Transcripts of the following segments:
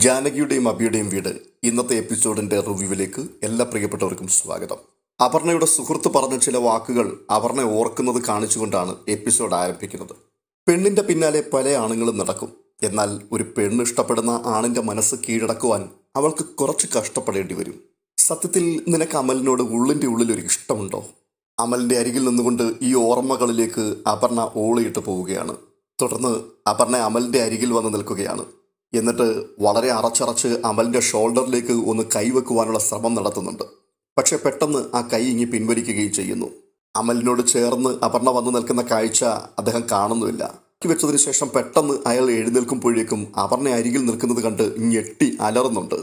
ജാനകിയുടെയും അബിയുടെയും വീട് ഇന്നത്തെ എപ്പിസോഡിന്റെ റിവ്യൂവിലേക്ക് എല്ലാ പ്രിയപ്പെട്ടവർക്കും സ്വാഗതം. അപർണയുടെ സുഹൃത്ത് പറഞ്ഞ ചില വാക്കുകൾ അപർണ ഓർക്കുന്നത് കാണിച്ചുകൊണ്ടാണ് എപ്പിസോഡ് ആരംഭിക്കുന്നത്. പെണ്ണിന്റെ പിന്നാലെ പല ആണുങ്ങളും നടക്കും. എന്നാൽ ഒരു പെണ്ണ് ഇഷ്ടപ്പെടുന്ന ആണിന്റെ മനസ്സ് കീഴടക്കുവാൻ അവൾക്ക് കുറച്ച് കഷ്ടപ്പെടേണ്ടി വരും. സത്യത്തിൽ നിനക്ക് അമലിനോട് ഉള്ളിന്റെ ഉള്ളിൽ ഒരു ഇഷ്ടമുണ്ടോ? അമലിന്റെ അരികിൽ നിന്നുകൊണ്ട് ഈ ഓർമ്മകളിലേക്ക് അപർണ ഓളിയിട്ട് പോവുകയാണ്. തുടർന്ന് അപർണ അമലിന്റെ അരികിൽ വന്ന് നിൽക്കുകയാണ്. എന്നിട്ട് വളരെ അറച്ചറച്ച് അമലിന്റെ ഷോൾഡറിലേക്ക് ഒന്ന് കൈവെക്കുവാനുള്ള ശ്രമം നടത്തുന്നുണ്ട്. പക്ഷെ പെട്ടെന്ന് ആ കൈ ഇങ്ങി പിൻവലിക്കുകയും ചെയ്യുന്നു. അമലിനോട് ചേർന്ന് അപർണ വന്നു നിൽക്കുന്ന കാഴ്ച അദ്ദേഹം കാണുന്നുമില്ല. വെച്ചതിന് ശേഷം പെട്ടെന്ന് അയാൾ എഴുന്നേൽക്കുമ്പോഴേക്കും അപർണ അരികിൽ നിൽക്കുന്നത് കണ്ട് ഞെട്ടി അലറുന്നുണ്ട്.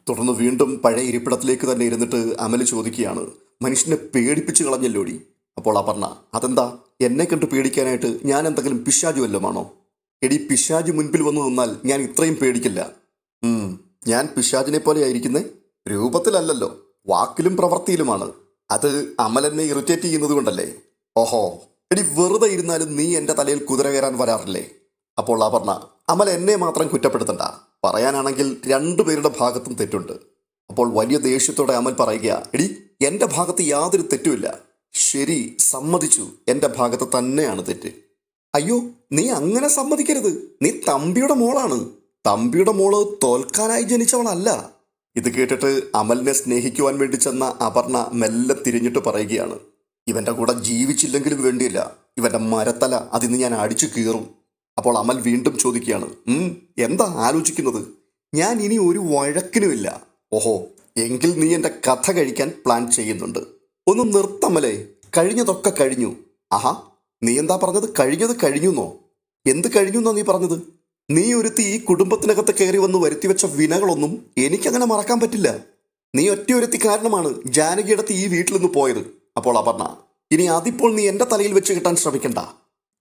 തുടർന്ന് വീണ്ടും പഴയ ഇരിപ്പിടത്തിലേക്ക് തന്നെ ഇരുന്നിട്ട് അമല് ചോദിക്കുകയാണ്, മനുഷ്യനെ പേടിപ്പിച്ച് കളഞ്ഞല്ലോടി. അപ്പോൾ അപർണ, അതെന്താ, എന്നെ കണ്ട് പേടിക്കാനായിട്ട് ഞാൻ എന്തെങ്കിലും പിശാചു വല്ലതുമാണോ? എടി, പിശാജ് മുൻപിൽ വന്നു നിന്നാൽ ഞാൻ ഇത്രയും പേടിക്കില്ല. ഞാൻ പിശാജിനെ പോലെ ആയിരിക്കുന്നേ? രൂപത്തിലല്ലല്ലോ, വാക്കിലും പ്രവൃത്തിയിലുമാണ്. അത് അമലെന്നെ ഇറിറ്റേറ്റ് ചെയ്യുന്നത് കൊണ്ടല്ലേ? ഓഹോ, എടി, വെറുതെ ഇരുന്നാലും നീ എൻ്റെ തലയിൽ കുതിര കയറാൻ വരാറില്ലേ? അപ്പോൾ അപർണ, അമൽ എന്നെ മാത്രം കുറ്റപ്പെടുത്തണ്ട. പറയാനാണെങ്കിൽ രണ്ടുപേരുടെ ഭാഗത്തും തെറ്റുണ്ട്. അപ്പോൾ വലിയ ദേഷ്യത്തോടെ അമൽ പറയുക, എടി, എൻ്റെ ഭാഗത്ത് യാതൊരു തെറ്റുമില്ല. ശരി, സമ്മതിച്ചു, എൻ്റെ ഭാഗത്ത് തന്നെയാണ് തെറ്റ്. അയ്യോ, നീ അങ്ങനെ സമ്മതിക്കരുത്. നീ തമ്പിയുടെ മോളാണ്. തമ്പിയുടെ മോള് തോൽക്കാനായി ജനിച്ചവളല്ല. ഇത് കേട്ടിട്ട് അമലിനെ സ്നേഹിക്കുവാൻ വേണ്ടി ചെന്ന അപർണ മെല്ലെ തിരിഞ്ഞിട്ട് പറയുകയാണ്, ഇവന്റെ കൂടെ ജീവിച്ചില്ലെങ്കിലും വേണ്ടിയില്ല, ഇവന്റെ മരത്തല അതിന്ന് ഞാൻ അടിച്ചു കീറും. അപ്പോൾ അമൽ വീണ്ടും ചോദിക്കുകയാണ്, എന്താ ആലോചിക്കുന്നത്? ഞാൻ ഇനി ഒരു വഴക്കിനുമില്ല. ഓഹോ, എങ്കിൽ നീ എൻ്റെ കഥ കഴിക്കാൻ പ്ലാൻ ചെയ്യുന്നുണ്ട്. ഒന്ന് നിർത്തമലേ, കഴിഞ്ഞതൊക്കെ കഴിഞ്ഞു. ആഹാ, നീ എന്താ പറഞ്ഞത്? കഴിഞ്ഞത് കഴിഞ്ഞുന്നോ? എന്ത് കഴിഞ്ഞുന്നോ നീ പറഞ്ഞത്? നീ ഒരുത്തി ഈ കുടുംബത്തിനകത്ത് കയറി വന്ന് വരുത്തിവെച്ച വിനകളൊന്നും എനിക്കങ്ങനെ മറക്കാൻ പറ്റില്ല. നീ ഒറ്റ ഒരുത്തി കാരണമാണ് ജാനകിയടത്ത് ഈ വീട്ടിൽ നിന്ന് പോയത്. അപ്പോൾ അപർണ, ഇനി അതിപ്പോൾ നീ എൻ്റെ തലയിൽ വെച്ച് കിട്ടാൻ ശ്രമിക്കണ്ട.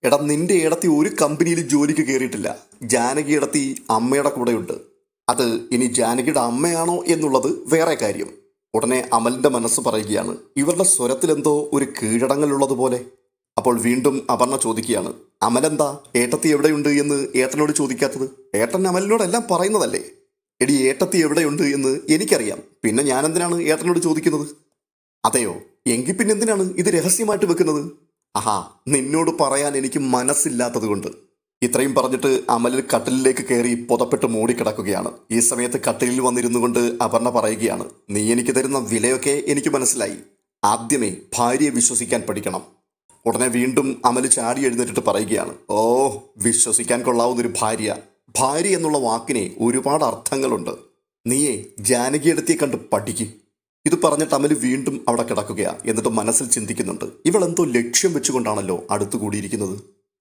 എടാ, നിന്റെ ഇടത്തി ഒരു കമ്പനിയിൽ ജോലിക്ക് കയറിയിട്ടില്ല. ജാനകിയടത്തി അമ്മയുടെ കൂടെയുണ്ട്. അത് ഇനി ജാനകിയുടെ അമ്മയാണോ എന്നുള്ളത് വേറെ കാര്യം. ഉടനെ അമലിന്റെ മനസ്സ് പറയുകയാണ്, ഇവരുടെ സ്വരത്തിലെന്തോ ഒരു കീഴടങ്ങലുള്ളതുപോലെ. അപ്പോൾ വീണ്ടും അപർണ ചോദിക്കുകയാണ്, അമലെന്താ ഏട്ടത്തി എവിടെയുണ്ട് എന്ന് ഏട്ടനോട് ചോദിക്കാത്തത്? ഏട്ടൻ അമലിനോടെല്ലാം പറയുന്നതല്ലേ? എടി, ഏട്ടത്തി എവിടെയുണ്ട് എന്ന് എനിക്കറിയാം, പിന്നെ ഞാനെന്തിനാണ് ഏട്ടനോട് ചോദിക്കുന്നത്? അതെയോ, എങ്കിൽ പിന്നെ എന്തിനാണ് ഇത് രഹസ്യമായിട്ട് വെക്കുന്നത്? ആഹാ, നിന്നോട് പറയാൻ എനിക്ക് മനസ്സില്ലാത്തത് കൊണ്ട്. ഇത്രയും പറഞ്ഞിട്ട് അമലിൽ കട്ടിലിലേക്ക് കയറി പുതപ്പെട്ട് മൂടിക്കിടക്കുകയാണ്. ഈ സമയത്ത് കട്ടിലിൽ വന്നിരുന്നു കൊണ്ട് അപർണ പറയുകയാണ്, നീ എനിക്ക് തരുന്ന വിലയൊക്കെ എനിക്ക് മനസ്സിലായി. ആദ്യമേ ഭാര്യയെ വിശ്വസിക്കാൻ പഠിക്കണം. ഉടനെ വീണ്ടും അമല് ചാടി എഴുന്നേറ്റിട്ട് പറയുകയാണ്, ഓ, വിശ്വസിക്കാൻ കൊള്ളാവുന്നൊരു ഭാര്യ. ഭാര്യ എന്നുള്ള വാക്കിനെ ഒരുപാട് അർത്ഥങ്ങളുണ്ട്. നീയേ ജാനകിയെടുത്തിയെ കണ്ട് പഠിക്കും. ഇത് പറഞ്ഞിട്ട് അമല് വീണ്ടും അവിടെ കിടക്കുകയാണ്. എന്നിട്ട് മനസ്സിൽ ചിന്തിക്കുന്നുണ്ട്, ഇവളെന്തോ ലക്ഷ്യം വെച്ചുകൊണ്ടാണല്ലോ അടുത്തുകൂടിയിരിക്കുന്നത്.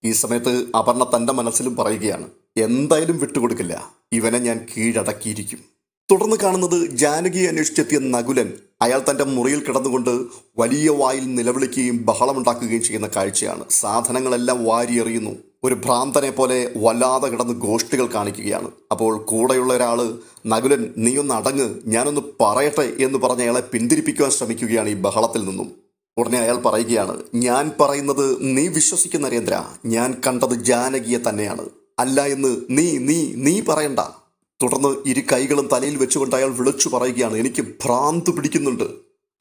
ഈ സമയത്ത് അപർണ തൻ്റെ മനസ്സിലും പറയുകയാണ്, എന്തായാലും വിട്ടുകൊടുക്കില്ല, ഇവനെ ഞാൻ കീഴടക്കിയിരിക്കും. തുടർന്ന് കാണുന്നത് ജാനകിയെ അന്വേഷിച്ചെത്തിയ നകുലൻ അയാൾ തൻ്റെ മുറിയിൽ കിടന്നുകൊണ്ട് വലിയ വായിൽ നിലവിളിക്കുകയും ബഹളമുണ്ടാക്കുകയും ചെയ്യുന്ന കാഴ്ചയാണ്. സാധനങ്ങളെല്ലാം വാരിയെറിയുന്നു. ഒരു ഭ്രാന്തനെ പോലെ വല്ലാതെ കിടന്ന് ഗോഷ്ഠികൾ കാണിക്കുകയാണ്. അപ്പോൾ കൂടെയുള്ള ഒരാള്, നകുലൻ, നീ ഒന്ന് അടങ്ങ്, ഞാനൊന്ന് പറയട്ടെ എന്ന് പറഞ്ഞ് അയാളെ പിന്തിരിപ്പിക്കുവാൻ ശ്രമിക്കുകയാണ് ഈ ബഹളത്തിൽ നിന്നും. ഉടനെ അയാൾ പറയുകയാണ്, ഞാൻ പറയുന്നത് നീ വിശ്വസിക്കുന്ന നരേന്ദ്ര, ഞാൻ കണ്ടത് ജാനകിയെ തന്നെയാണ്, അല്ല എന്ന് നീ പറയണ്ട. തുടർന്ന് ഇരു കൈകളും തലയിൽ വെച്ചുകൊണ്ട് അയാൾ വിളിച്ചു പറയുകയാണ്, എനിക്ക് ഭ്രാന്ത് പിടിക്കുന്നുണ്ട്.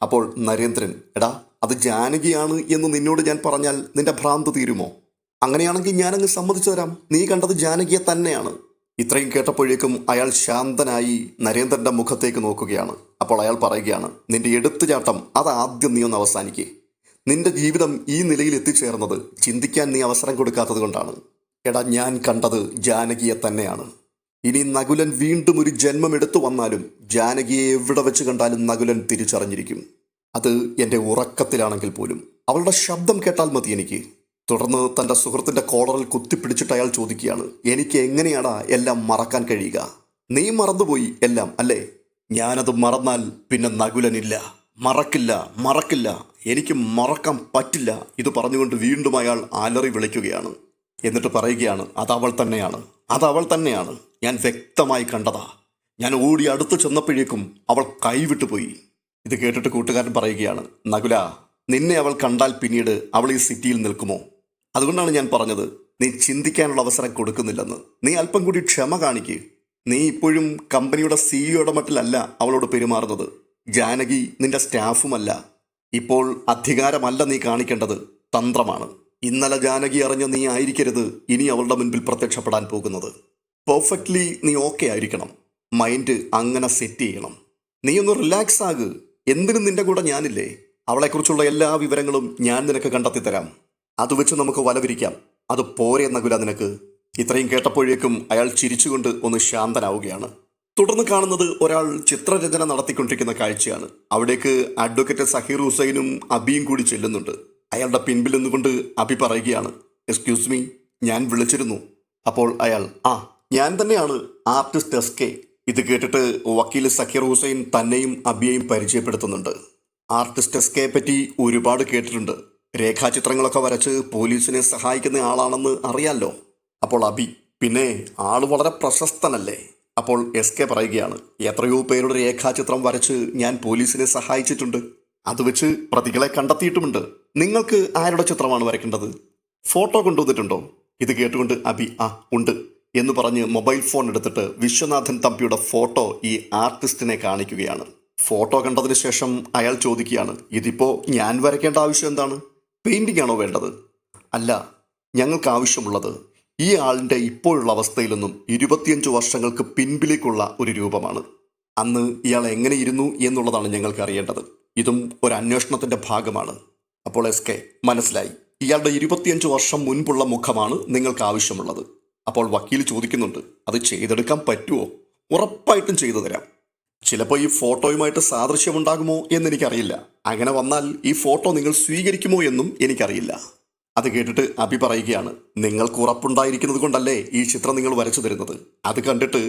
അപ്പോൾ നരേന്ദ്രൻ, എടാ, അത് ജാനകിയാണ് എന്ന് നിന്നോട് ഞാൻ പറഞ്ഞാൽ നിന്റെ ഭ്രാന്ത് തീരുമോ? അങ്ങനെയാണെങ്കിൽ ഞാനങ്ങ് സമ്മതിച്ചു തരാം, നീ കണ്ടത് ജാനകിയെ തന്നെയാണ്. ഇത്രയും കേട്ടപ്പോഴേക്കും അയാൾ ശാന്തനായി നരേന്ദ്രന്റെ മുഖത്തേക്ക് നോക്കുകയാണ്. അപ്പോൾ അയാൾ പറയുകയാണ്, നിന്റെ എടുത്തുചാട്ടം അത് ആദ്യം നീ ഒന്ന് അവസാനിക്കേ. നിന്റെ ജീവിതം ഈ നിലയിൽ എത്തിച്ചേർന്നത് ചിന്തിക്കാൻ നീ അവസരം കൊടുക്കാത്തത് കൊണ്ടാണ്. എടാ, ഞാൻ കണ്ടത് ജാനകിയെ തന്നെയാണ്. ഇനി നകുലൻ വീണ്ടും ഒരു ജന്മം എടുത്തു വന്നാലും ജാനകിയെ എവിടെ വെച്ച് കണ്ടാലും നകുലൻ തിരിച്ചറിഞ്ഞിരിക്കും. അത് എൻ്റെ ഉറക്കത്തിലാണെങ്കിൽ പോലും. അവളുടെ ശബ്ദം കേട്ടാൽ മതി എനിക്ക്. തുടർന്ന് തൻ്റെ സുഹൃത്തിൻ്റെ കോളറിൽ കുത്തിപ്പിടിച്ചിട്ട് അയാൾ ചോദിക്കുകയാണ്, എനിക്ക് എങ്ങനെയാടാ എല്ലാം മറക്കാൻ കഴിയുക? നീ മറന്നുപോയി എല്ലാം അല്ലേ? ഞാനത് മറന്നാൽ പിന്നെ നകുലനില്ല. മറക്കില്ല, എനിക്ക് മറക്കാൻ പറ്റില്ല. ഇത് പറഞ്ഞുകൊണ്ട് വീണ്ടും അയാൾ അലറി വിളിക്കുകയാണ്. എന്നിട്ട് പറയുകയാണ്, അതവൾ തന്നെയാണ്, ഞാൻ വ്യക്തമായി കണ്ടതാ. ഞാൻ ഓടി അടുത്ത് ചെന്നപ്പോഴേക്കും അവൾ കൈവിട്ടുപോയി. ഇത് കേട്ടിട്ട് കൂട്ടുകാരൻ പറയുകയാണ്, നകുല, നിന്നെ അവൾ കണ്ടാൽ പിന്നീട് അവൾ ഈ സിറ്റിയിൽ നിൽക്കുമോ? അതുകൊണ്ടാണ് ഞാൻ പറഞ്ഞത്, നീ ചിന്തിക്കാനുള്ള അവസരം കൊടുക്കുന്നില്ലെന്ന്. നീ അല്പം കൂടി ക്ഷമ കാണിക്കുക. നീ ഇപ്പോഴും കമ്പനിയുടെ സിഇഒയുടെ മട്ടിലല്ല അവളോട് പെരുമാറുന്നത്. ജാനകി നിന്റെ സ്റ്റാഫുമല്ല. ഇപ്പോൾ അധികാരമല്ല നീ കാണിക്കേണ്ടത്, തന്ത്രമാണ്. ഇന്നലെ ജാനകി അറിഞ്ഞ നീ ആയിരിക്കരുത് ഇനി അവളുടെ മുൻപിൽ പ്രത്യക്ഷപ്പെടാൻ പോകുന്നത്. പെർഫെക്റ്റ്ലി നീ ഓക്കെ ആയിരിക്കണം. മൈൻഡ് അങ്ങനെ സെറ്റ് ചെയ്യണം. നീ ഒന്ന് റിലാക്സ് ആക്. എന്തിനും നിന്റെ കൂടെ ഞാനില്ലേ? അവളെക്കുറിച്ചുള്ള എല്ലാ വിവരങ്ങളും ഞാൻ നിനക്ക് കണ്ടെത്തി തരാം. അത് വെച്ച് നമുക്ക് വലവിരിക്കാം. അത് പോരെ നകുല നിനക്ക്? ഇത്രയും കേട്ടപ്പോഴേക്കും അയാൾ ചിരിച്ചുകൊണ്ട് ഒന്ന് ശാന്തനാവുകയാണ്. തുടർന്ന് കാണുന്നത് ഒരാൾ ചിത്രരചന നടത്തിക്കൊണ്ടിരിക്കുന്ന കാഴ്ചയാണ്. അവിടേക്ക് അഡ്വക്കേറ്റ് സഹീർ ഹുസൈനും അബിയും കൂടി ചെല്ലുന്നുണ്ട്. അയാളുടെ പിൻപിൽ നിന്നുകൊണ്ട് അബി പറയുകയാണ്, എക്സ്ക്യൂസ് മീ, ഞാൻ വിളിച്ചിരുന്നു. അപ്പോൾ അയാൾ, ഞാൻ തന്നെയാണ്, ആർട്ടിസ്റ്റ് SK. ഇത് കേട്ടിട്ട് വക്കീൽ സക്കീർ ഹുസൈൻ തന്നെയും അബിയെയും പരിചയപ്പെടുത്തുന്നുണ്ട്. ആർട്ടിസ്റ്റ് SK പറ്റി ഒരുപാട് കേട്ടിട്ടുണ്ട്. രേഖാചിത്രങ്ങളൊക്കെ വരച്ച് പോലീസിനെ സഹായിക്കുന്ന ആളാണെന്ന് അറിയാലോ. അപ്പോൾ അബി, പിന്നെ ആള് വളരെ പ്രശസ്തനല്ലേ? അപ്പോൾ SK പറയുകയാണ്, എത്രയോ പേരുടെ രേഖാചിത്രം വരച്ച് ഞാൻ പോലീസിനെ സഹായിച്ചിട്ടുണ്ട്. അത് വെച്ച് പ്രതികളെ കണ്ടെത്തിയിട്ടുമുണ്ട്. നിങ്ങൾക്ക് ആരുടെ ചിത്രമാണ് വരയ്ക്കേണ്ടത്? ഫോട്ടോ കൊണ്ടുവന്നിട്ടുണ്ടോ? ഇത് കേട്ടുകൊണ്ട് അബി, ഉണ്ട് എന്ന് പറഞ്ഞ് മൊബൈൽ ഫോൺ എടുത്തിട്ട് വിശ്വനാഥൻ തമ്പിയുടെ ഫോട്ടോ ഈ ആർട്ടിസ്റ്റിനെ കാണിക്കുകയാണ്. ഫോട്ടോ കണ്ടതിന് ശേഷം അയാൾ ചോദിക്കുകയാണ്, ഇതിപ്പോ ഞാൻ വരയ്ക്കേണ്ട ആവശ്യം എന്താണ്? പെയിന്റിംഗ് ആണോ വേണ്ടത്? അല്ല, ഞങ്ങൾക്ക് ആവശ്യമുള്ളത് ഈ ആളിൻ്റെ ഇപ്പോഴുള്ള അവസ്ഥയിൽ നിന്നും 25 വർഷങ്ങൾക്ക് പിൻപിലേക്കുള്ള ഒരു രൂപമാണ്. അന്ന് ഇയാൾ എങ്ങനെ ഇരുന്നു എന്നുള്ളതാണ് ഞങ്ങൾക്ക് അറിയേണ്ടത്. ഇതും ഒരു അന്വേഷണത്തിൻ്റെ ഭാഗമാണ്. അപ്പോൾ SK, മനസ്സിലായി. ഇയാളുടെ 25 വർഷം മുൻപുള്ള മുഖമാണ് നിങ്ങൾക്ക് ആവശ്യമുള്ളത്. അപ്പോൾ വക്കീൽ ചോദിക്കുന്നുണ്ട്, അത് ചെയ്തെടുക്കാൻ പറ്റുമോ? ഉറപ്പായിട്ടും ചെയ്തു തരാം. ചിലപ്പോൾ ഈ ഫോട്ടോയുമായിട്ട് സാദൃശ്യമുണ്ടാകുമോ എന്നെനിക്കറിയില്ല. അങ്ങനെ വന്നാൽ ഈ ഫോട്ടോ നിങ്ങൾ സ്വീകരിക്കുമോ എന്നും എനിക്കറിയില്ല. അത് കേട്ടിട്ട് അബി പറയുകയാണ്, നിങ്ങൾക്ക് ഉറപ്പുണ്ടായിരിക്കുന്നത് കൊണ്ടല്ലേ ഈ ചിത്രം നിങ്ങൾ വരച്ചു തരുന്നത്. അത് കണ്ടിട്ട്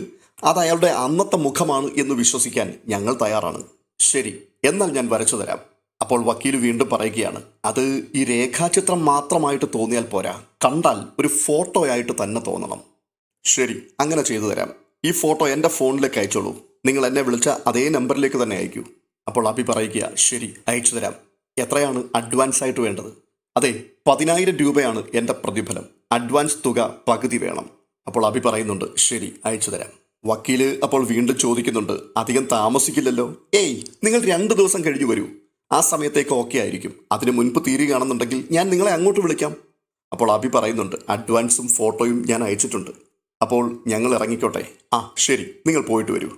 അത് അയാളുടെ അന്നത്തെ മുഖമാണ് എന്ന് വിശ്വസിക്കാൻ ഞങ്ങൾ തയ്യാറാണ്. ശരി, എന്നാൽ ഞാൻ വരച്ചു തരാം. അപ്പോൾ വക്കീൽ വീണ്ടും പറയുകയാണ്, അത് ഈ രേഖാചിത്രം മാത്രമായിട്ട് തോന്നിയാൽ പോരാ, കണ്ടാൽ ഒരു ഫോട്ടോയായിട്ട് തന്നെ തോന്നണം. ശരി, അങ്ങനെ ചെയ്തു തരാം. ഈ ഫോട്ടോ എൻ്റെ ഫോണിലേക്ക് അയച്ചോളൂ. നിങ്ങൾ എന്നെ വിളിച്ച അതേ നമ്പറിലേക്ക് തന്നെ അയക്കൂ. അപ്പോൾ അബി പറയുക, ശരി, അയച്ചു തരാം. എത്രയാണ് അഡ്വാൻസ് ആയിട്ട് വേണ്ടത്? അതെ, 10,000 രൂപയാണ് എൻ്റെ പ്രതിഫലം. അഡ്വാൻസ് തുക പകുതി വേണം. അപ്പോൾ അബി പറയുന്നുണ്ട്, ശരി, അയച്ചു തരാം. വക്കീല് അപ്പോൾ വീണ്ടും ചോദിക്കുന്നുണ്ട്, അധികം താമസിക്കില്ലല്ലോ? നിങ്ങൾ 2 ദിവസം കഴിഞ്ഞു വരൂ. ആ സമയത്തേക്ക് ഓക്കെ ആയിരിക്കും. അതിന് മുൻപ് തീരുകയാണെന്നുണ്ടെങ്കിൽ ഞാൻ നിങ്ങളെ അങ്ങോട്ട് വിളിക്കാം. അപ്പോൾ അബി പറയുന്നുണ്ട്, അഡ്വാൻസും ഫോട്ടോയും ഞാൻ അയച്ചിട്ടുണ്ട്. അപ്പോൾ ഞങ്ങൾ ഇറങ്ങിക്കോട്ടെ? ശരി, നിങ്ങൾ പോയിട്ട് വരൂ.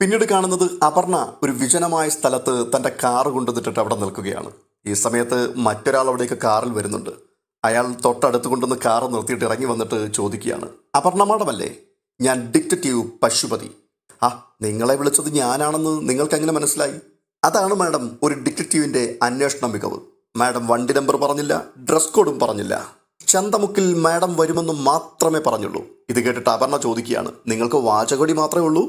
പിന്നീട് കാണുന്നത് അപർണ ഒരു വിജനമായ സ്ഥലത്ത് തൻ്റെ കാറ് കൊണ്ടുവന്നിട്ട് അവിടെ നിൽക്കുകയാണ്. ഈ സമയത്ത് മറ്റൊരാൾ അവിടേക്ക് കാറിൽ വരുന്നുണ്ട്. അയാൾ തൊട്ടടുത്ത് കൊണ്ടുവന്ന് കാറ് നിർത്തിയിട്ട് ഇറങ്ങി വന്നിട്ട് ചോദിക്കുകയാണ്, അപർണ മാഡമല്ലേ? ഞാൻ ഡിറ്റക്റ്റീവ് പശുപതി. നിങ്ങളെ വിളിച്ചത് ഞാനാണെന്ന് നിങ്ങൾക്ക് എങ്ങനെ മനസ്സിലായി? അതാണ് മാഡം ഒരു ഡിറ്റക്റ്റീവിൻ്റെ അന്വേഷണ മികവ്. മാഡം വണ്ടി നമ്പർ പറഞ്ഞില്ല, ഡ്രസ് കോഡും പറഞ്ഞില്ല. ചന്തമുക്കിൽ മാഡം വരുമെന്ന് മാത്രമേ പറഞ്ഞുള്ളൂ. ഇത് കേട്ടിട്ട് അപർണ ചോദിക്കുകയാണ്, നിങ്ങൾക്ക് വാചകടി മാത്രമേ ഉള്ളൂ?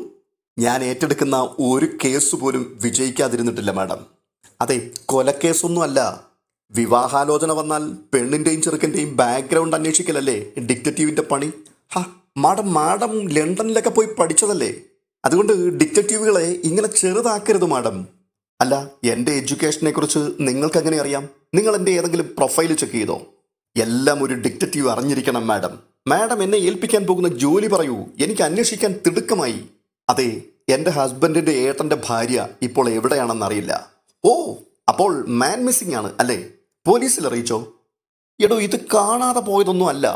ഞാൻ ഏറ്റെടുക്കുന്ന ഒരു കേസ് പോലും വിജയിക്കാതിരുന്നിട്ടില്ല മാഡം. അതെ, കൊലക്കേസൊന്നും അല്ല. വിവാഹാലോചന വന്നാൽ പെണ്ണിൻ്റെയും ചെറുക്കൻ്റെയും ബാക്ക്ഗ്രൗണ്ട് അന്വേഷിക്കലല്ലേ ഡിറ്റക്റ്റീവിൻ്റെ പണി. മാഡം ലണ്ടനിലൊക്കെ പോയി പഠിച്ചതല്ലേ? അതുകൊണ്ട് ഡിറ്റക്റ്റീവുകളെ ഇങ്ങനെ ചെറുതാക്കരുത് മാഡം. അല്ല, എൻ്റെ എഡ്യൂക്കേഷനെ കുറിച്ച് നിങ്ങൾക്ക് എങ്ങനെ അറിയാം? നിങ്ങൾ എൻ്റെ ഏതെങ്കിലും പ്രൊഫൈൽ ചെക്ക് ചെയ്തോ? എല്ലാം ഒരു ഡിറ്റക്റ്റീവ് അറിഞ്ഞിരിക്കണം മാഡം. മാഡം എന്നെ ഏൽപ്പിക്കാൻ പോകുന്ന ജോലി പറയൂ, എനിക്ക് അന്വേഷിക്കാൻ തിടുക്കമായി. അതെ, എൻ്റെ ഹസ്ബൻഡിൻ്റെ ഏട്ടൻ്റെ ഭാര്യ ഇപ്പോൾ എവിടെയാണെന്നറിയില്ല. അപ്പോൾ മാൻ മിസ്സിംഗ് ആണ് അല്ലേ? പോലീസിൽ അറിയിച്ചോ? എടോ, ഇത് കാണാതെ പോയതൊന്നും അല്ല.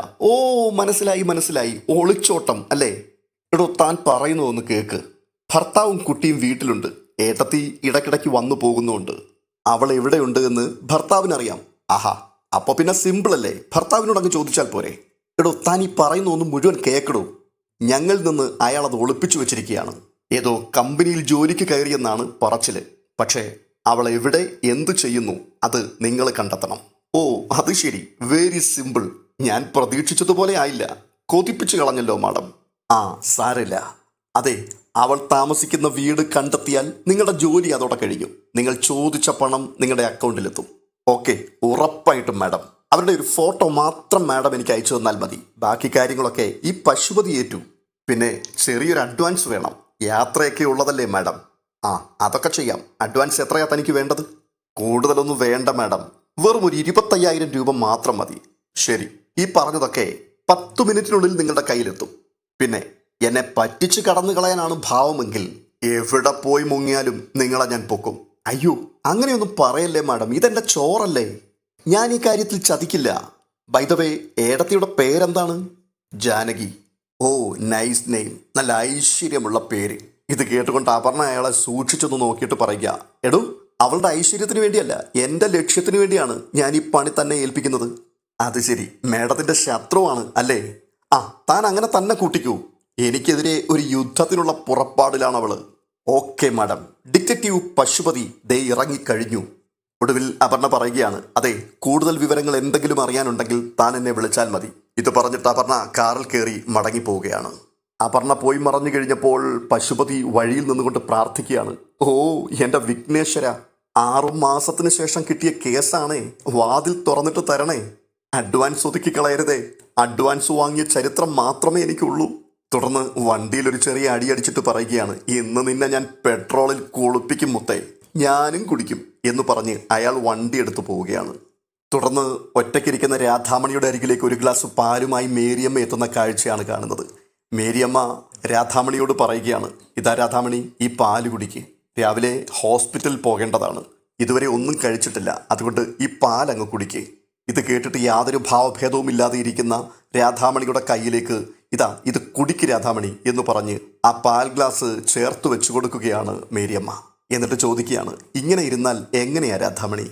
മനസ്സിലായി, ഒളിച്ചോട്ടം അല്ലേ? എടോ, താൻ പറയുന്നതൊന്ന് കേക്ക്. ഭർത്താവും കുട്ടിയും വീട്ടിലുണ്ട്. ഏട്ടത്തി ഇടയ്ക്കിടയ്ക്ക് വന്നു പോകുന്നുണ്ട്. അവൾ എവിടെയുണ്ട് എന്ന് ഭർത്താവിനറിയാം. അപ്പോൾ പിന്നെ സിമ്പിൾ അല്ലേ, ഭർത്താവിനോട് അങ്ങ് ചോദിച്ചാൽ പോരെ? എടോ, താൻ ഈ പറയുന്നൊന്നും മുഴുവൻ കേൾക്കടോ. ഞങ്ങളിൽ നിന്ന് അയാൾ അത് ഒളിപ്പിച്ചു വെച്ചിരിക്കുകയാണ്. ഏതോ കമ്പനിയിൽ ജോലിക്ക് കയറിയെന്നാണ് പറച്ചില്. പക്ഷേ അവൾ എവിടെ എന്തു ചെയ്യുന്നു അത് നിങ്ങൾ കണ്ടെത്തണം. അത് ശരി, വെരി സിമ്പിൾ. ഞാൻ പ്രതീക്ഷിച്ചതുപോലെ ആയില്ല. കൊതിപ്പിച്ചു കളഞ്ഞല്ലോ മാഡം. സാരമില്ല. അതെ, അവൾ താമസിക്കുന്ന വീട് കണ്ടെത്തിയാൽ നിങ്ങളുടെ ജോലി അതോടെ കഴിയും. നിങ്ങൾ ചോദിച്ച പണം നിങ്ങളുടെ അക്കൗണ്ടിലെത്തും. ഓക്കെ, ഉറപ്പായിട്ടും മാഡം. അവരുടെ ഒരു ഫോട്ടോ മാത്രം മാഡം എനിക്ക് അയച്ചു തന്നാൽ മതി. ബാക്കി കാര്യങ്ങളൊക്കെ ഈ പശുപതി ഏറ്റു. പിന്നെ ചെറിയൊരു അഡ്വാൻസ് വേണം. യാത്രയൊക്കെ ഉള്ളതല്ലേ മാഡം? അതൊക്കെ ചെയ്യാം. അഡ്വാൻസ് എത്രയാ തനിക്ക് വേണ്ടത്? കൂടുതലൊന്നും വേണ്ട മാഡം, വെറും ഒരു 25,000 രൂപ മാത്രം മതി. ശരി, ഈ പറഞ്ഞതൊക്കെ 10 മിനിറ്റിനുള്ളിൽ നിങ്ങളുടെ കയ്യിലെത്തും. പിന്നെ എന്നെ പറ്റിച്ച് കടന്നു കളയാനാണ് ഭാവമെങ്കിൽ എവിടെ പോയി മുങ്ങിയാലും നിങ്ങളെ ഞാൻ പൊക്കും. അയ്യോ, അങ്ങനെയൊന്നും പറയല്ലേ മാഡം, ഇതെന്റെ ചോറല്ലേ. ഞാൻ ഈ കാര്യത്തിൽ ചതിക്കില്ല. ബൈ ദ വേ, ഏടത്തിയുടെ പേരെന്താണ്? ജാനകി. ഓ, നൈസ് നെയിം, നല്ല ഐശ്വര്യമുള്ള പേര്. ഇത് കേട്ടുകൊണ്ട് അപർണ അയാളെ സൂക്ഷിച്ചൊന്ന് നോക്കിയിട്ട് പറയുക, എടോ, അവളുടെ ഐശ്വര്യത്തിന് വേണ്ടിയല്ല, എൻ്റെ ലക്ഷ്യത്തിന് വേണ്ടിയാണ് ഞാൻ ഈ പണി തന്നെ ഏൽപ്പിക്കുന്നത്. അത് ശരി, മേഡത്തിന്റെ ശത്രുവാണ് അല്ലേ? ആ, താൻ അങ്ങനെ തന്നെ കൂട്ടിക്കൂ. എനിക്കെതിരെ ഒരു യുദ്ധത്തിനുള്ള പുറപ്പാടിലാണ് അവള്. Okay madam. ഡിറ്റക്റ്റീവ് പശുപതി ദേ ഇറങ്ങിക്കഴിഞ്ഞു. ഒടുവിൽ അപർണ പറയുകയാണ്, അതെ, കൂടുതൽ വിവരങ്ങൾ എന്തെങ്കിലും അറിയാനുണ്ടെങ്കിൽ താൻ എന്നെ വിളിച്ചാൽ മതി. ഇത് പറഞ്ഞിട്ട് അപർണ കാറിൽ കയറി മടങ്ങിപ്പോവുകയാണ്. അപർണ പോയി മറഞ്ഞു കഴിഞ്ഞപ്പോൾ പശുപതി വഴിയിൽ നിന്നുകൊണ്ട് പ്രാർത്ഥിക്കുകയാണ്, ഓ എൻ്റെ വിഘ്നേശ്വര, 6 മാസത്തിന് ശേഷം കിട്ടിയ കേസാണേ, വാതിൽ തുറന്നിട്ട് തരണേ. അഡ്വാൻസ് ഒതുക്കി കളയരുതേ. അഡ്വാൻസ് വാങ്ങിയ ചരിത്രം മാത്രമേ എനിക്കുള്ളൂ. തുടർന്ന് വണ്ടിയിൽ ഒരു ചെറിയ അടിയടിച്ചിട്ട് പറയുകയാണ്, ഇന്ന് നിന്നെ ഞാൻ പെട്രോളിൽ കുളിപ്പിക്കും മുത്തേ, ഞാനും കുടിക്കും എന്ന് പറഞ്ഞ് അയാൾ വണ്ടി എടുത്തു പോവുകയാണ്. തുടർന്ന് ഒറ്റയ്ക്കിരിക്കുന്ന രാധാമണിയുടെ അരികിലേക്ക് ഒരു ഗ്ലാസ് പാലുമായി മേരിയമ്മ എത്തുന്ന കാഴ്ചയാണ് കാണുന്നത്. മേരിയമ്മ രാധാമണിയോട് പറയുകയാണ്, ഇതാ രാധാമണി, ഈ പാല് കുടിക്ക്. രാവിലെ ഹോസ്പിറ്റലിൽ പോകേണ്ടതാണ്. ഇതുവരെ ഒന്നും കഴിച്ചിട്ടില്ല, അതുകൊണ്ട് ഈ പാലങ്ങ് കുടിക്ക്. ഇത് കേട്ടിട്ട് യാതൊരു ഭാവഭേദവും ഇല്ലാതെ ഇരിക്കുന്ന രാധാമണിയുടെ കയ്യിലേക്ക് ഇതാ ഇത് കുടിക്ക് രാധാമണി എന്ന് പറഞ്ഞ് ആ പാൽ ഗ്ലാസ് ചേർത്ത് വെച്ചു കൊടുക്കുകയാണ് മേരിയമ്മ. എന്നിട്ട് ചോദിക്കുകയാണ്, ഇങ്ങനെ ഇരുന്നാൽ എങ്ങനെയാ രാധാമണി?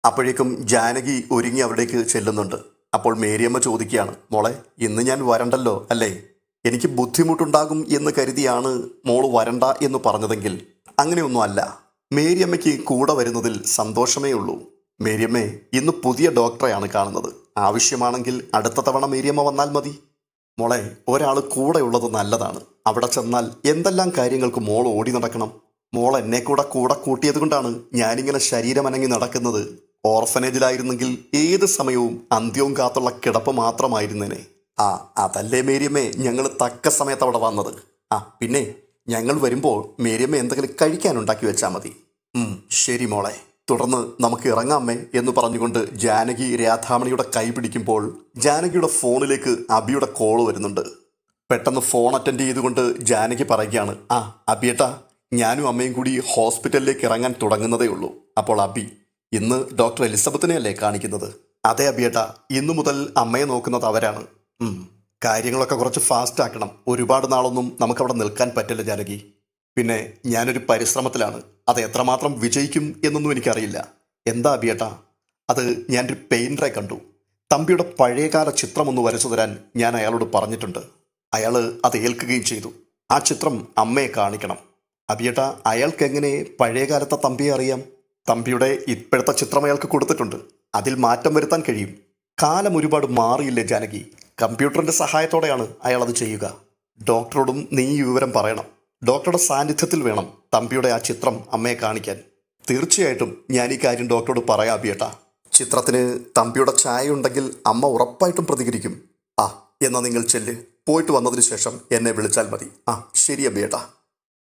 അപ്പോഴേക്കും ജാനകി ഒരുങ്ങി അവിടേക്ക് ചെല്ലുന്നുണ്ട്. അപ്പോൾ മേരിയമ്മ ചോദിക്കുകയാണ്, മോളെ, ഇന്ന് ഞാൻ വരണ്ടല്ലോ അല്ലേ? എനിക്ക് ബുദ്ധിമുട്ടുണ്ടാകും എന്ന് കരുതിയാണ് മോള് വരണ്ട എന്ന് പറഞ്ഞതെങ്കിൽ അങ്ങനെയൊന്നും അല്ല. മേരിയമ്മയ്ക്ക് കൂടെ വരുന്നതിൽ സന്തോഷമേ ഉള്ളൂ. മേരിയമ്മേ, ഇന്ന് പുതിയ ഡോക്ടറെയാണ് കാണുന്നത്. ആവശ്യമാണെങ്കിൽ അടുത്ത തവണ മേരിയമ്മ വന്നാൽ മതി. മോളെ, ഒരാൾ കൂടെ ഉള്ളത് നല്ലതാണ്. അവിടെ ചെന്നാൽ എന്തെല്ലാം കാര്യങ്ങൾക്ക് മോൾ ഓടി നടക്കണം. മോൾ എന്നെ കൂടെ കൂട്ടിയത് കൊണ്ടാണ് ഞാനിങ്ങനെ ശരീരമനങ്ങി നടക്കുന്നത്. ഓർഫനേജിലായിരുന്നെങ്കിൽ ഏത് സമയവും അന്ത്യവും കാത്തുള്ള കിടപ്പ് മാത്രമായിരുന്നേനെ. ആ, അതല്ലേ മേരിയമ്മേ ഞങ്ങൾ തക്ക സമയത്ത് അവിടെ വന്നത്. ആ പിന്നെ, ഞങ്ങൾ വരുമ്പോൾ മേരിയമ്മ എന്തെങ്കിലും കഴിക്കാനുണ്ടാക്കി വെച്ചാൽ മതി. ശരി മോളെ. തുടർന്ന് നമുക്ക് ഇറങ്ങാമേ എന്ന് പറഞ്ഞുകൊണ്ട് ജാനകി രാധാമണിയുടെ കൈ പിടിക്കുമ്പോൾ ജാനകിയുടെ ഫോണിലേക്ക് അബിയുടെ കോള് വരുന്നുണ്ട്. പെട്ടെന്ന് ഫോൺ അറ്റൻഡ് ചെയ്തുകൊണ്ട് ജാനകി പറയുകയാണ്, ആ അബിയേട്ടാ, ഞാനും അമ്മയും കൂടി ഹോസ്പിറ്റലിലേക്ക് ഇറങ്ങാൻ തുടങ്ങുന്നതേ ഉള്ളൂ. അപ്പോൾ അബി, ഇന്ന് ഡോക്ടർ എലിസബത്തിനെയല്ലേ കാണിക്കുന്നത്? അതെ അബിയേട്ടാ, ഇന്നു മുതൽ അമ്മയെ നോക്കുന്നത് അവരാണ്. കാര്യങ്ങളൊക്കെ കുറച്ച് ഫാസ്റ്റ് ആക്കണം. ഒരുപാട് നാളൊന്നും നമുക്കവിടെ നിൽക്കാൻ പറ്റില്ല ജാനകി. പിന്നെ ഞാനൊരു പരിശ്രമത്തിലാണ്. അത് എത്രമാത്രം വിജയിക്കും എന്നൊന്നും എനിക്കറിയില്ല. എന്താ അബിയേട്ടാ? അത് ഞാനൊരു പെയിൻറ്ററെ കണ്ടു. തമ്പിയുടെ പഴയകാല ചിത്രം ഒന്ന് വരച്ചു തരാൻ ഞാൻ അയാളോട് പറഞ്ഞിട്ടുണ്ട്. അയാൾ അത് ഏൽക്കുകയും ചെയ്തു. ആ ചിത്രം അമ്മയെ കാണിക്കണം. അബിയേട്ടാ, അയാൾക്ക് എങ്ങനെ പഴയകാലത്തെ തമ്പിയെ അറിയാം? തമ്പിയുടെ ഇപ്പോഴത്തെ ചിത്രം അയാൾക്ക് കൊടുത്തിട്ടുണ്ട്. അതിൽ മാറ്റം വരുത്താൻ കഴിയും. കാലം ഒരുപാട് മാറിയില്ലേ ജാനകി? കമ്പ്യൂട്ടറിൻ്റെ സഹായത്തോടെയാണ് അയാൾ അത് ചെയ്യുക. ഡോക്ടറോടും നീ ഈ വിവരം പറയണം. ഡോക്ടറുടെ സാന്നിധ്യത്തിൽ വേണം തമ്പിയുടെ ആ ചിത്രം അമ്മയെ കാണിക്കാൻ. തീർച്ചയായിട്ടും ഞാൻ ഈ കാര്യം ഡോക്ടറോട് പറയാം അബിയേട്ടാ. ചിത്രത്തിന് തമ്പിയുടെ ഛായ ഉണ്ടെങ്കിൽ അമ്മ ഉറപ്പായിട്ടും പ്രതികരിക്കും. ആ, എന്നാൽ നിങ്ങൾ ചെല്ല്. പോയിട്ട് വന്നതിന് ശേഷം എന്നെ വിളിച്ചാൽ മതി. ആ ശരി അബിയേട്ടാ.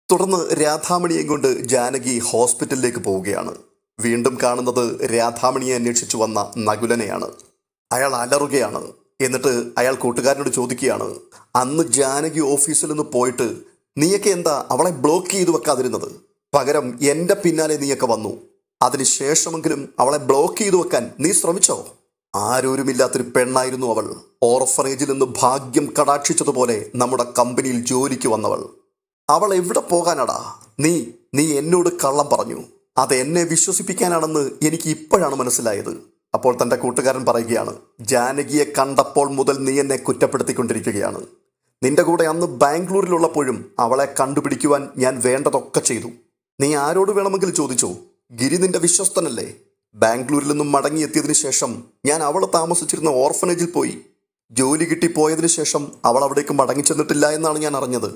തുടർന്ന് രാധാമണിയെയും കൊണ്ട് ജാനകി ഹോസ്പിറ്റലിലേക്ക് പോവുകയാണ്. വീണ്ടും കാണുന്നത് രാധാമണിയെ അന്വേഷിച്ചു വന്ന നകുലനെയാണ്. അയാൾ അലറുകയാണ്. എന്നിട്ട് അയാൾ കൂട്ടുകാരനോട് ചോദിക്കുകയാണ്, അന്ന് ജാനകി ഓഫീസിൽ നിന്ന് പോയിട്ട് നീയൊക്കെ എന്താ അവളെ ബ്ലോക്ക് ചെയ്തു വെക്കാതിരുന്നത്? പകരം എൻ്റെ പിന്നാലെ നീയൊക്കെ വന്നു. അതിനുശേഷമെങ്കിലും അവളെ ബ്ലോക്ക് ചെയ്തു വെക്കാൻ നീ ശ്രമിച്ചോ? ആരോരുമില്ലാത്തൊരു പെണ്ണായിരുന്നു അവൾ. ഓർഫനേജിൽ നിന്ന് ഭാഗ്യം കടാക്ഷിച്ചതുപോലെ നമ്മുടെ കമ്പനിയിൽ ജോലിക്ക് വന്നവൾ. അവൾ എവിടെ പോകാനാടാ? നീ എന്നോട് കള്ളം പറഞ്ഞു. അത് എന്നെ വിശ്വസിപ്പിക്കാനാണെന്ന് എനിക്ക് ഇപ്പോഴാണ് മനസ്സിലായത്. അപ്പോൾ തൻ്റെ കൂട്ടുകാരൻ പറയുകയാണ്, ജാനകിയെ കണ്ടപ്പോൾ മുതൽ നീ എന്നെ കുറ്റപ്പെടുത്തിക്കൊണ്ടിരിക്കുകയാണ്. നിന്റെ കൂടെ അന്ന് ബാംഗ്ലൂരിലുള്ളപ്പോഴും അവളെ കണ്ടുപിടിക്കുവാൻ ഞാൻ വേണ്ടതൊക്കെ ചെയ്തു. നീ ആരോട് വേണമെങ്കിലും ചോദിച്ചോ, ഗിരി നിന്റെ വിശ്വസ്തനല്ലേ? ബാംഗ്ലൂരിൽ നിന്നും മടങ്ങിയെത്തിയതിനു ശേഷം ഞാൻ അവൾ താമസിച്ചിരുന്ന ഓർഫനേജിൽ പോയി. ജോലി കിട്ടിപ്പോയതിനു ശേഷം അവൾ അവിടേക്ക് മടങ്ങിച്ചെന്നിട്ടില്ല എന്നാണ് ഞാൻ അറിഞ്ഞത്.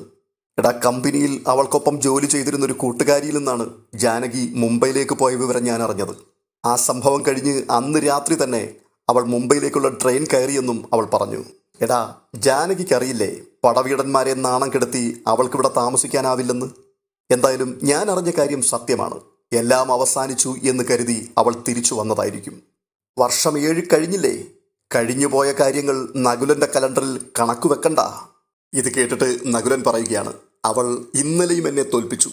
എടാ, കമ്പനിയിൽ അവൾക്കൊപ്പം ജോലി ചെയ്തിരുന്നൊരു കൂട്ടുകാരിയിൽ നിന്നാണ് ജാനകി മുംബൈയിലേക്ക് പോയ വിവരം ഞാൻ അറിഞ്ഞത്. ആ സംഭവം കഴിഞ്ഞ് അന്ന് രാത്രി തന്നെ അവൾ മുംബൈയിലേക്കുള്ള ട്രെയിൻ കയറിയെന്നും അവൾ പറഞ്ഞു. എടാ, ജാനകിക്കറിയില്ലേ പടവീടന്മാരെ നാണം കെടുത്തി അവൾക്കിവിടെ താമസിക്കാനാവില്ലെന്ന്? എന്തായാലും ഞാൻ അറിഞ്ഞ കാര്യം സത്യമാണ്. എല്ലാം അവസാനിച്ചു എന്ന് കരുതി അവൾ തിരിച്ചു വന്നതായിരിക്കും. വർഷം 7 കഴിഞ്ഞില്ലേ? കഴിഞ്ഞുപോയ കാര്യങ്ങൾ നകുലൻ്റെ കലണ്ടറിൽ കണക്കു വെക്കണ്ട. ഇത് കേട്ടിട്ട് നകുലൻ പറയുകയാണ്, അവൾ ഇന്നലെയും എന്നെ തോൽപ്പിച്ചു.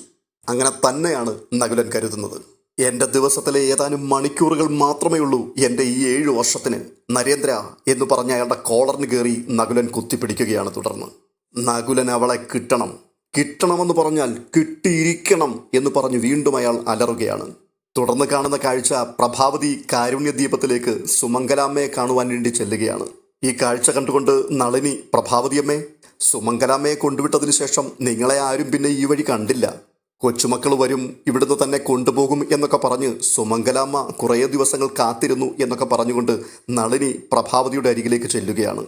അങ്ങനെ തന്നെയാണ് നകുലൻ കരുതുന്നത്. എൻ്റെ ദിവസത്തിലെ ഏതാനും മണിക്കൂറുകൾ മാത്രമേ ഉള്ളൂ എൻ്റെ ഈ 7 വർഷത്തിന്. നരേന്ദ്ര എന്ന് പറഞ്ഞ അയാളുടെ കോളറിന് കയറി നകുലൻ കുത്തിപ്പിടിക്കുകയാണ്. തുടർന്ന് നകുലൻ അവളെ കിട്ടണമെന്ന് പറഞ്ഞാൽ കിട്ടിയിരിക്കണം എന്ന് പറഞ്ഞ് വീണ്ടും അയാൾ അലറുകയാണ്. തുടർന്ന് കാണുന്ന കാഴ്ച, പ്രഭാവതി കാരുണ്യദീപത്തിലേക്ക് സുമംഗലാമ്മയെ കാണുവാൻ വേണ്ടി ചെല്ലുകയാണ്. ഈ കാഴ്ച കണ്ടുകൊണ്ട് നളിനി, പ്രഭാവതിയമ്മേ, സുമംഗലാമ്മയെ കൊണ്ടുവിട്ടതിന് ശേഷം നിങ്ങളെ ആരും പിന്നെ ഈ വഴി കണ്ടില്ല. കൊച്ചുമക്കൾ വരും, ഇവിടുന്ന് തന്നെ കൊണ്ടുപോകും എന്നൊക്കെ പറഞ്ഞ് സുമംഗലാമ്മ കുറേ ദിവസങ്ങൾ കാത്തിരുന്നു എന്നൊക്കെ പറഞ്ഞുകൊണ്ട് നളിനി പ്രഭാവതിയുടെ അരികിലേക്ക് ചെല്ലുകയാണ്.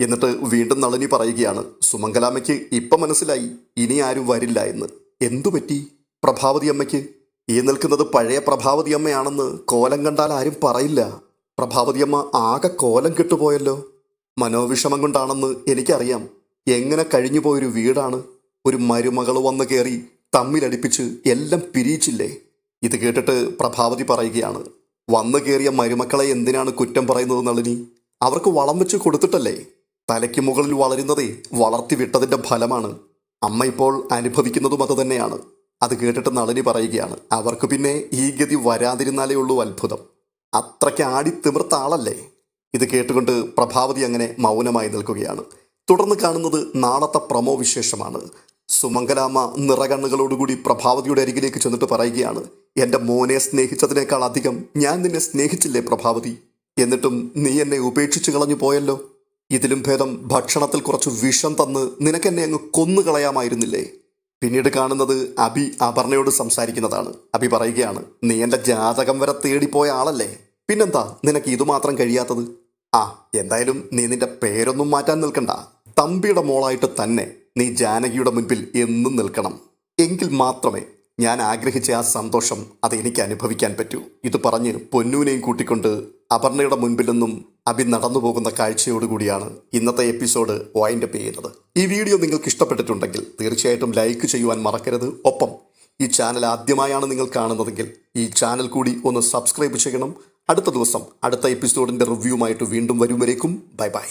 എന്നിട്ട് വീണ്ടും നളിനി പറയുകയാണ്, സുമംഗലാമ്മയ്ക്ക് ഇപ്പം മനസ്സിലായി ഇനി ആരും വരില്ല എന്ന്. എന്തുപറ്റി പ്രഭാവതി അമ്മയ്ക്ക്? ഈ നിൽക്കുന്നത് പഴയ പ്രഭാവതി അമ്മയാണെന്ന് കോലം കണ്ടാൽ ആരും പറയില്ല. പ്രഭാവതിയമ്മ ആകെ കോലം കെട്ടുപോയല്ലോ. മനോവിഷമം കൊണ്ടാണെന്ന് എനിക്കറിയാം. എങ്ങനെ കഴിഞ്ഞുപോയൊരു വീടാണ്. ഒരു മരുമകൾ വന്ന് കയറി തമ്മിലടിപ്പിച്ച് എല്ലാം പിരിയിച്ചില്ലേ. ഇത് കേട്ടിട്ട് പ്രഭാവതി പറയുകയാണ്, വന്നു കയറിയ മരുമക്കളെ എന്തിനാണ് കുറ്റം പറയുന്നത് നളിനി? അവർക്ക് വളം വെച്ച് കൊടുത്തിട്ടല്ലേ. തലയ്ക്ക് മുകളിൽ വളരുന്നതേ വളർത്തി വിട്ടതിൻ്റെ ഫലമാണ്. അമ്മ ഇപ്പോൾ അനുഭവിക്കുന്നതും അത് തന്നെയാണ്. അത് കേട്ടിട്ട് നളിനി പറയുകയാണ്, അവർക്ക് പിന്നെ ഈ ഗതി വരാതിരുന്നാലേ ഉള്ളൂ അത്ഭുതം. അത്രയ്ക്ക് ആടി തിമിർത്ത ആളല്ലേ. ഇത് കേട്ടുകൊണ്ട് പ്രഭാവതി അങ്ങനെ മൗനമായി നിൽക്കുകയാണ്. തുടർന്ന് കാണുന്നത് നാളത്തെ പ്രമോ വിശേഷമാണ്. സുമംഗലാമ്മ നിറകണ്ണുകളോടുകൂടി പ്രഭാവതിയുടെ അരികിലേക്ക് ചെന്നിട്ട് പറയുകയാണ്, എൻ്റെ മോനെ സ്നേഹിച്ചതിനേക്കാൾ അധികം ഞാൻ നിന്നെ സ്നേഹിച്ചില്ലേ പ്രഭാവതി? എന്നിട്ടും നീ എന്നെ ഉപേക്ഷിച്ചു കളഞ്ഞു പോയല്ലോ. ഇതിലും ഭേദം ഭക്ഷണത്തിൽ കുറച്ച് വിഷം തന്ന് നിനക്കെന്നെ അങ്ങ് കൊന്നുകളയാമായിരുന്നില്ലേ. പിന്നീട് കാണുന്നത് അബി അപർണയോട് സംസാരിക്കുന്നതാണ്. അബി പറയുകയാണ്, നീ എൻ്റെ ജാതകം വരെ തേടിപ്പോയ ആളല്ലേ, പിന്നെന്താ നിനക്ക് ഇതുമാത്രം കഴിയാത്തത്? എന്തായാലും നീ നിന്റെ പേരൊന്നും മാറ്റാൻ നിൽക്കണ്ട. തമ്പിയുടെ മോളായിട്ട് തന്നെ നീ ജാനകിയുടെ മുൻപിൽ എന്നും നിൽക്കണം. എങ്കിൽ മാത്രമേ ഞാൻ ആഗ്രഹിച്ച ആ സന്തോഷം അതെനിക്ക് അനുഭവിക്കാൻ പറ്റൂ. ഇത് പറഞ്ഞ് പൊന്നൂനെയും കൂട്ടിക്കൊണ്ട് അപർണയുടെ മുൻപിൽ നിന്നും അബി നടന്നു പോകുന്ന കാഴ്ചയോടുകൂടിയാണ് ഇന്നത്തെ എപ്പിസോഡ് വൈൻഡപ്പ് ചെയ്യുന്നത്. ഈ വീഡിയോ നിങ്ങൾക്ക് ഇഷ്ടപ്പെട്ടിട്ടുണ്ടെങ്കിൽ തീർച്ചയായിട്ടും ലൈക്ക് ചെയ്യുവാൻ മറക്കരുത്. ഒപ്പം ഈ ചാനൽ ആദ്യമായാണ് നിങ്ങൾ കാണുന്നതെങ്കിൽ ഈ ചാനൽ കൂടി ഒന്ന് സബ്സ്ക്രൈബ് ചെയ്യണം. അടുത്ത ദിവസം അടുത്ത എപ്പിസോഡിൻ്റെ റിവ്യൂമായിട്ട് വീണ്ടും വരും വരേക്കും ബൈ ബൈ.